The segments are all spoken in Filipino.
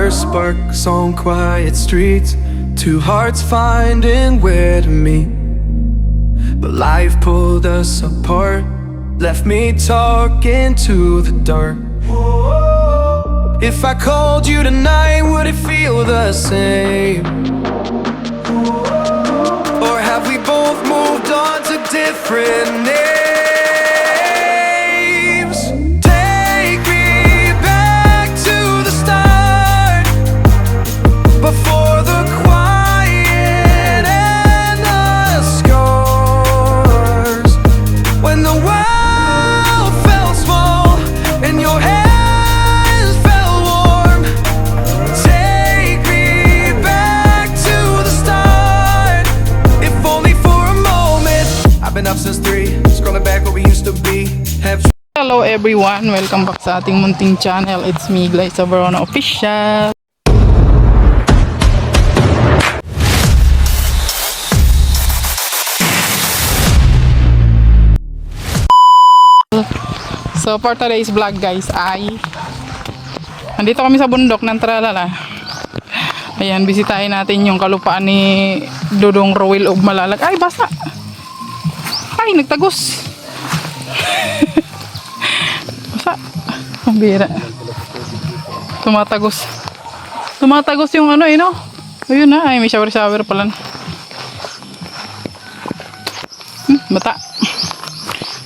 first sparks on quiet streets, two hearts finding where to meet. But life pulled us apart, left me talking to the dark. If I called you tonight, would it feel the same? Or have we both moved on to different names? Take me back to the start, before the quiet and the scars. When the world felt small and your hands felt warm. Take me back to the start, if only for a moment. I've been up since 3, scrolling back where we used to be. Hello everyone, welcome back sa ating munting channel. It's me, Glyza Barona Official. So for today's vlog guys ay andito kami sa bundok ng Tralala. Ayan, bisitahin natin yung kalupaan ni Dodong Rowel og Malalag. Ay basa, ay nagtagos. Basa, ang bira, tumatagos yung ano no. Ayun na, ay may shower pala. Mata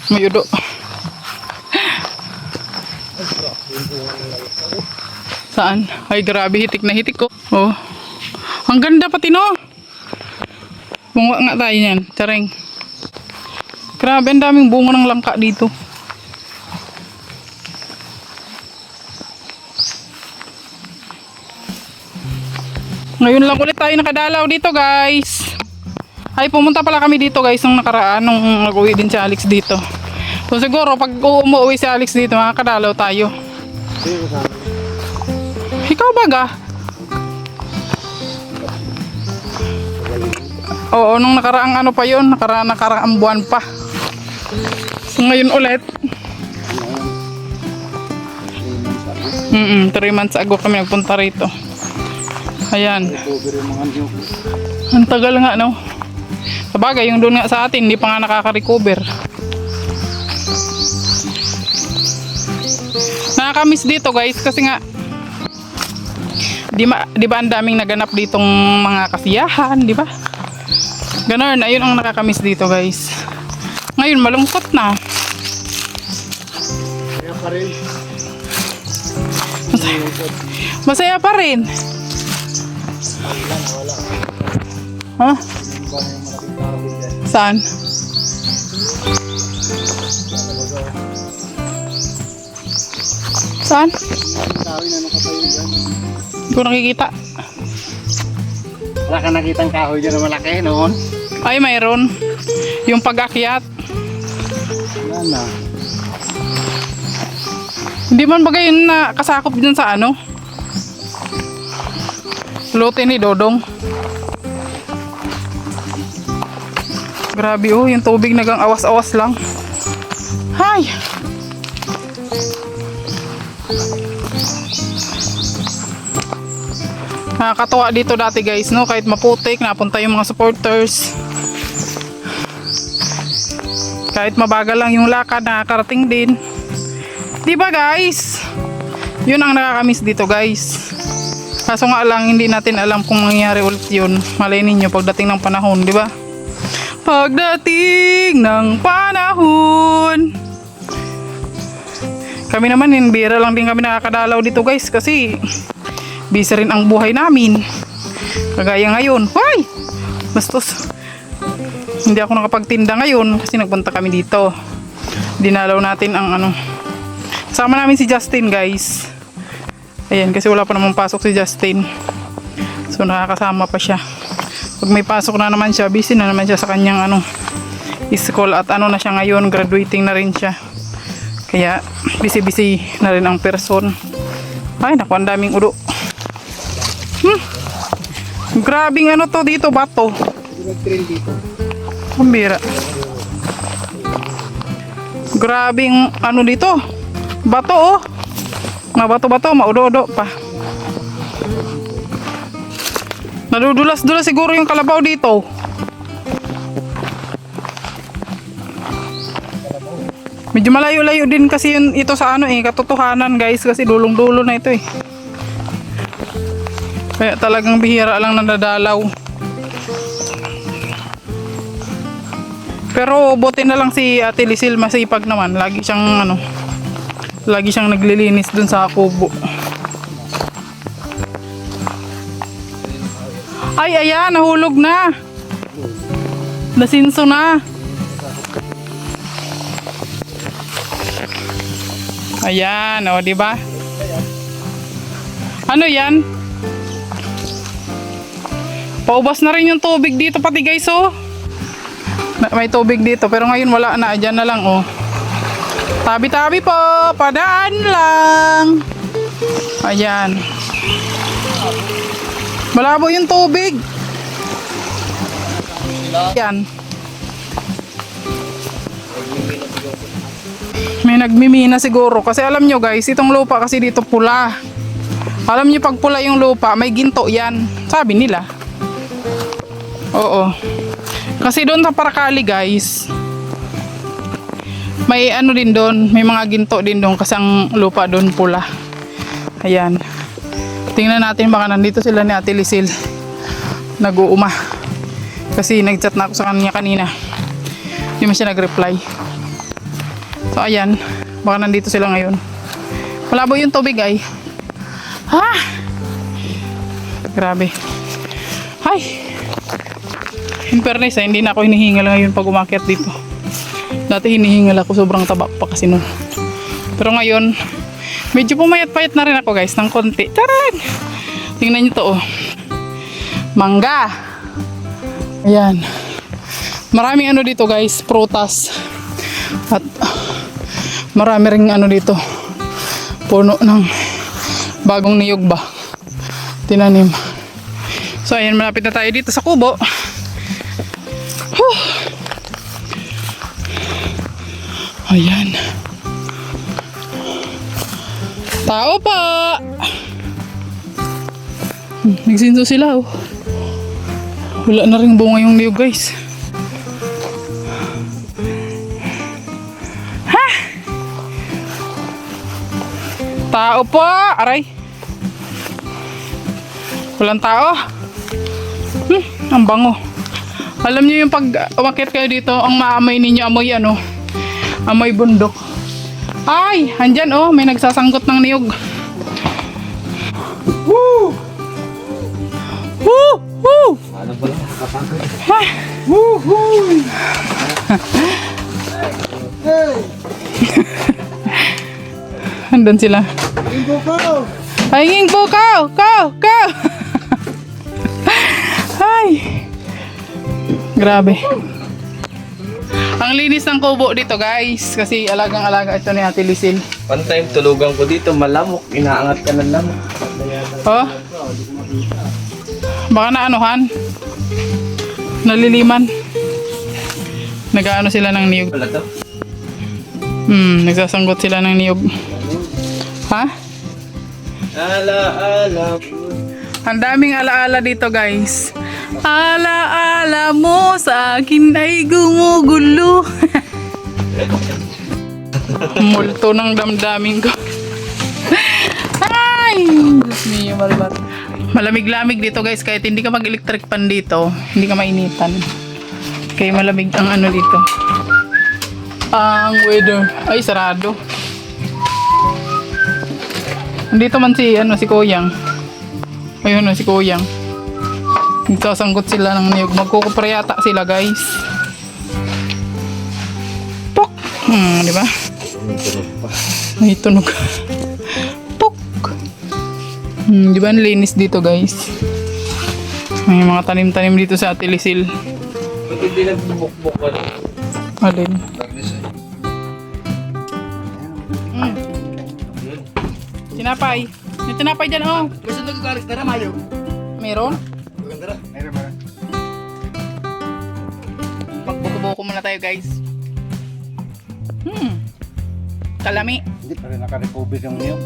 may udo. Saan? Ay grabe, hitik na hitik ko. Oh. Ang ganda pati no. Bunga nga tayo niyan, tsareng. Grabe, ang daming bunga ng langka dito. Ngayon lang ulit tayo nakadalaw dito guys. Ay pumunta pala kami dito guys nung nakaraan, nung nag-uwi din si Alex dito. So siguro pag umuwi si Alex dito makakadalaw tayo. Ikaw baga? Oo, nung nakaraang ano pa yun, nakaraang buwan pa. So ngayon ulit 3 months ago kami nagpunta rito. Ayan, ang tagal nga no. Sabagay yung doon nga sa atin hindi pa nga nakaka-recover. Nakakamiss dito guys kasi nga di ba ang daming naganap ditong mga kasiyahan, di ba? Ganon, ayun ang nakakamiss dito guys. Ngayon malungkot na. Masaya pa rin. Masaya pa rin. Ha? Saan? Saan? Hindi ko nakikita. Wala ka nakitang kahoy dyan na malaki noon? Ay mayroon. Yung pag-akyat. Wala na. Hindi man bagay yun na kasakop dyan sa ano? Lote ni Dodong. Grabe oh, yung tubig nagang awas-awas lang. Hay! Nakakatawa dito dati guys no, kahit maputik napunta yung mga supporters. Kahit mabagal lang yung lakad nakakarating din. Di ba guys? Yun ang nakakamiss dito guys. Kaso nga lang hindi natin alam kung mangyayari ulit yun. Malay ninyo pagdating ng panahon, di ba? Pagdating ng panahon. Kami naman bira lang din kami nakakadalaw dito guys kasi busy rin ang buhay namin. Kagaya ngayon. Hoy! Bastos. Hindi ako nakapagtinda ngayon kasi nagpunta kami dito. Dinalaw natin ang ano. Kasama namin si Justin guys. Ayan, kasi wala pa namang pasok si Justin. So nakakasama pa siya. Pag may pasok na naman siya, busy na naman siya sa kanyang ano, school at ano na siya ngayon, graduating na rin siya. Kaya busy na rin ang person. Ay naku, ang daming udo. Grabing ano to dito, bato. Nag-train dito. Kumbira. Grabing ano dito, bato oh. Mga bato-bato, maudo-udo pa. Nadudulas-dulas siguro yung kalabaw dito. Medyo malayo-layo din kasi yun ito sa ano katotohanan guys, kasi dulong-dulo na ito eh. Kaya talagang bihira lang nadadalaw. Pero buti na lang si Ate Lisil, masipag naman. Lagi siyang naglilinis dun sa kubo. Ay, ayan, nahulog na. Nasinso na. Ayan, o, di ba? Ano yan? Paubos na rin yung tubig dito pati guys, oh. May tubig dito, pero ngayon wala na. Diyan na lang, oh. Tabi-tabi po, padaan lang. Ayan. Malabo yung tubig. Ayan. May nagmimina siguro. Kasi alam nyo guys, itong lupa kasi dito pula. Alam nyo pag pula yung lupa, may ginto yan. Sabi nila. Oo. Kasi doon sa Paracali guys, may ano din doon, may mga ginto din doon kasi ang lupa doon pula. Ayan. Tingnan natin baka nandito sila ni Ate Lisil. Nag-uuma. Kasi nag-chat na ako sa kanya kanina. Hindi mo siya nag-reply. So ayan, baka nandito sila ngayon. Malabo yung tubig ay. Ha? Grabe. Ay. In fairness, hindi na ako hinihingal ngayon pag umakyat dito. Dati hinihingal ako, sobrang taba pa kasi nun. Pero ngayon, medyo pumayat-payat na rin ako guys, ng konti. Taran! Tingnan nyo to, oh. Mangga. Ayan. Maraming ano dito guys, prutas. At marami ring ano dito, puno ng bagong niyog ba, tinanim. So ayan, malapit na tayo dito sa kubo. Ayan. Tao pa. Nagsinso sila, oh. Wala na ring bunga yung niyog guys. Ha? Tao pa. Aray. Walang tao. Ang bango. Alam niyo yung pag umakyat kayo dito, ang maamoy ninyo, amoy ano, amoy bundok. Ay, andyan oh, may nagsasanggot ng niyog. Woo! Woo! Woo! Ano pala? Nakapagod. Ha? Woo! Woo! Hey! Andun sila. Ingo ko! Ay, nging po, kao! Ay! Grabe. Ang linis ng kubo dito guys, kasi alagang-alaga ito ni Ate Lisil. One time tulugan ko dito, malamok, inaangat ka ng lamok. Oh? Baka naanuhan? Naliliman? Nag-aano sila ng niyog? Wala to? Nagsasanggot sila ng niyog. Ha? Ala. Ang daming alaala dito guys. Alaala mo sa akin ay gumugulo. Multo ng damdamin ko. Ay! Diyos mio, malbat. Malamig-lamig dito guys, kahit hindi ka mag-electric pan dito, hindi ka mainitan. Kaya malamig ang ano dito. Ang weather. Ay, sarado. Nandito man si Kuyang. Ayun si Kuyang. Nagsasanggot sila ng niyog. Magkukupre yata sila guys. Pok! Di ba? May tunog. Pok! Di ba ang linis dito guys? May mga tanim-tanim dito sa Ate Lisil. Ba't hindi nagbubukbuk ka na? Alin? Tinapay. May tinapay dyan, oh. Gusto nyo galit na mayo? Meron? Maganda na. Meron ba? Magbuko-buko muna tayo, guys. Kalami. Hindi pa rin naka-recover yung niyog.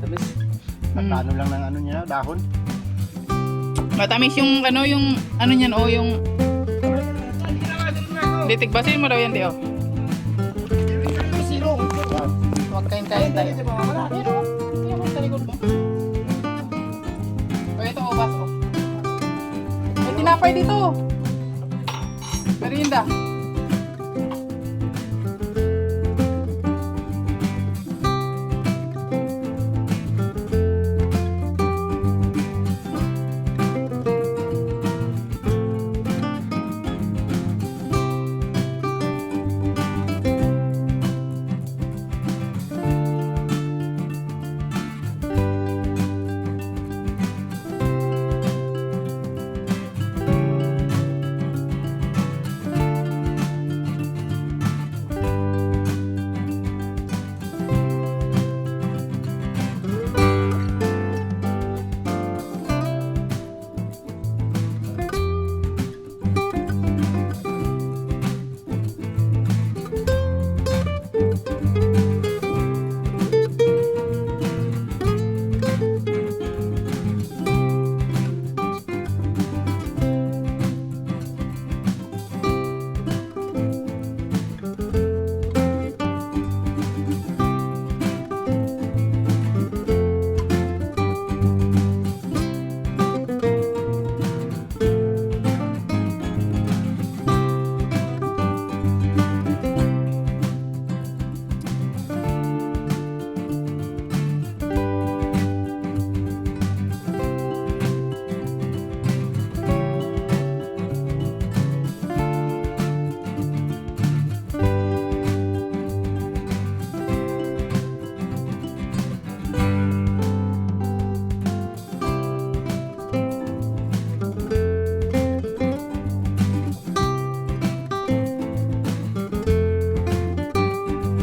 Tapos, Ano lang ng ano niya, dahon. Matamis yung ano niyan o yung di tigbasin mo daw yan di o. Huwag kain-kain tayo. Ayun o, sa likod mo. O ito o, baso. May tinapay dito. Merienda.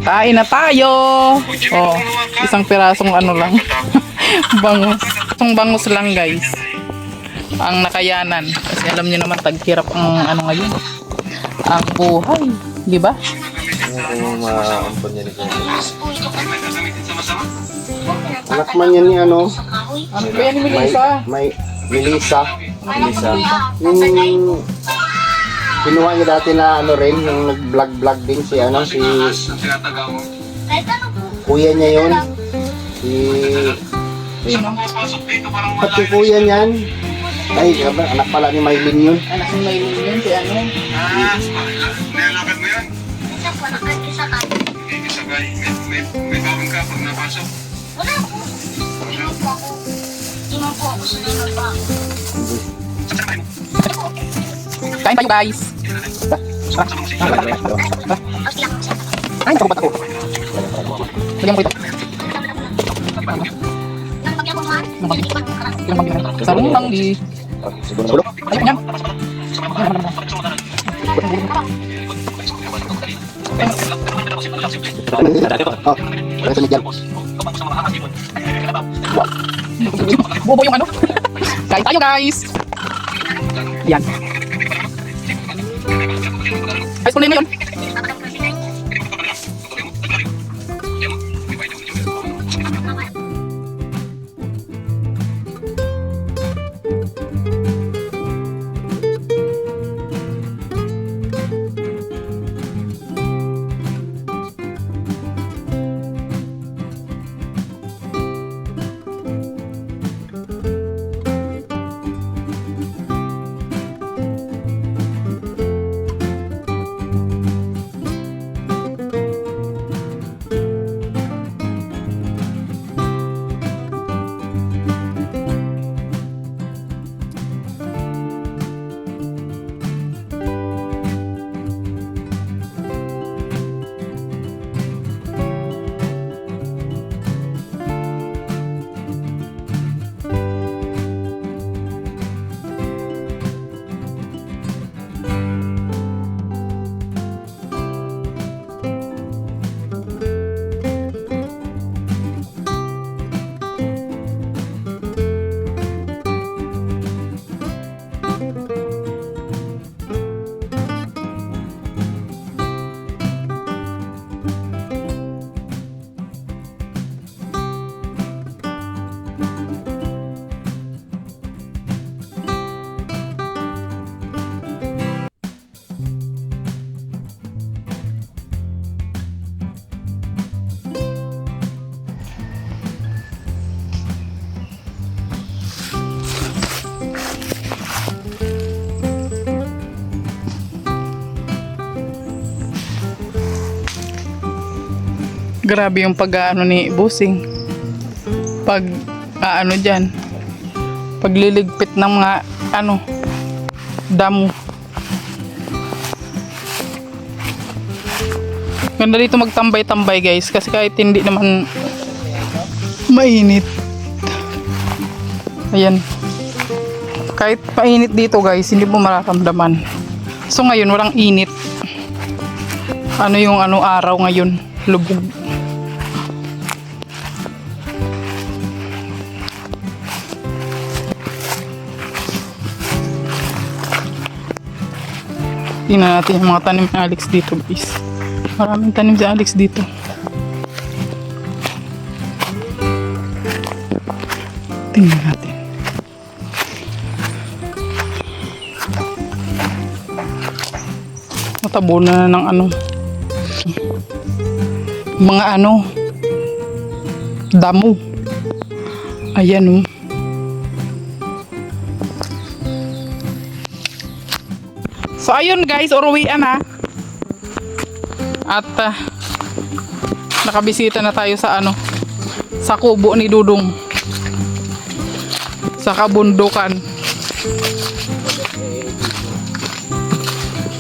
Kain na tayo. Oh, isang pirasong ano lang. Bangus. Isang bangus lang, guys. Ang nakayanan. Kasi alam niyo naman taghirap ang ano ngayon. Ang buhay, di ba? Kung maampon niya ni Kuya. Anak man yan ni ano, Ano ba yan ni Melissa? may Melissa. Lisa. Yung kinuha niya dati na ano rin, yung nag-vlog din si ano, si kuya niya yun. Si Sino? pati kuya niyan. Ay, anak pala ni Maylin yun. Anak ni Maylin yun, si ano? Nilalakad mo yun? May bawang ka pag napasok. Wala po. Inom po ako. Inom po ako sa limang Kain tayo, guys. Kain ako, ba't ako? Lagyan mo ito. Sarong lang di. Ayun yan. Bobo yung ano. Kain tayo, guys. Yan. Ayos ko na yun ngayon. Grabe yung pag-ano ni Busing. Pag ano dyan. Pagliligpit ng mga ano damo. Ganda dito magtambay-tambay guys kasi kahit hindi naman mainit. Ayan. Kahit mainit dito guys, hindi mo mararamdaman. So ngayon walang init. Ano yung ano araw ngayon? Lubog. Tingnan natin yung mga tanim ni Alex dito guys. Maraming tanim si Alex dito. Tingnan natin. Matabo na ng ano. Mga ano. Damo. Ayan oh. So ayun guys, uruwian na. At nakabisita na tayo sa ano, sa kubo ni Dudong. Sa kabundukan.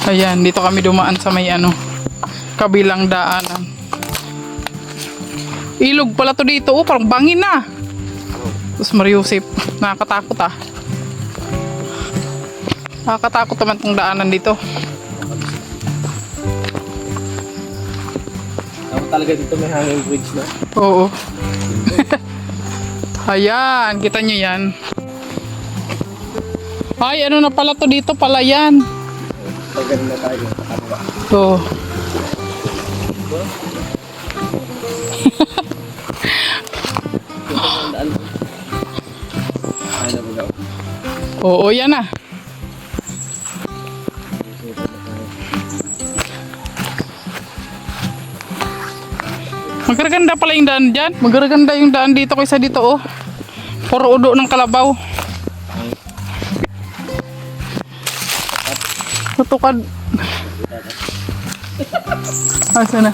Ayan, dito kami dumaan sa may ano, kabilang daanan. Ilog pala to dito, oh, parang bangin na. Tapos Mariusip, nakakatakot ah. Nakakatakot naman tong daanan dito. Ako talaga dito may hanging bridge na. Oo. Ayan, kita nyo yan. Ay, ano na pala to dito pala yan. Tagal na tayo. So. Oo, yan na. Magaganda pala yung daan dyan. Magaganda yung daan dito kaysa dito oh. Puro udo ng kalabaw. Tutukad. Asa na?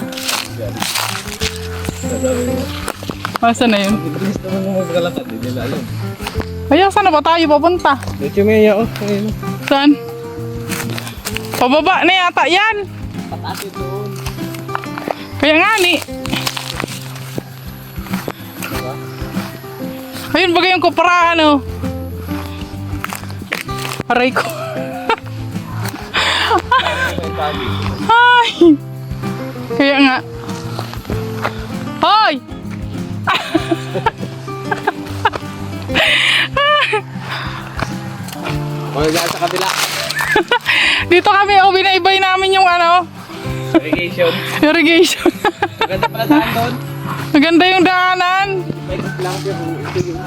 Asa na yun? Bilis naman mo maglalakad, hindi nila alam. Kaya saan na ba tayo papunta? Dito may oh. Ayun. Saan? Pababa na yata yan. Patati doon. Kaya nga ni. Ayun bagay yung kuprahan oh. Aray ko. Ay. Kaya nga. Hoy! Mga dyan sa kabila. Dito kami oh, binaibay namin yung ano, Irrigation. irrigation. Maganda pala saan doon. Maganda yung daanan. May lang pero ito yung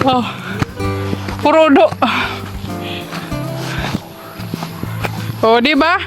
Oh. Purodo. Oh, di ba?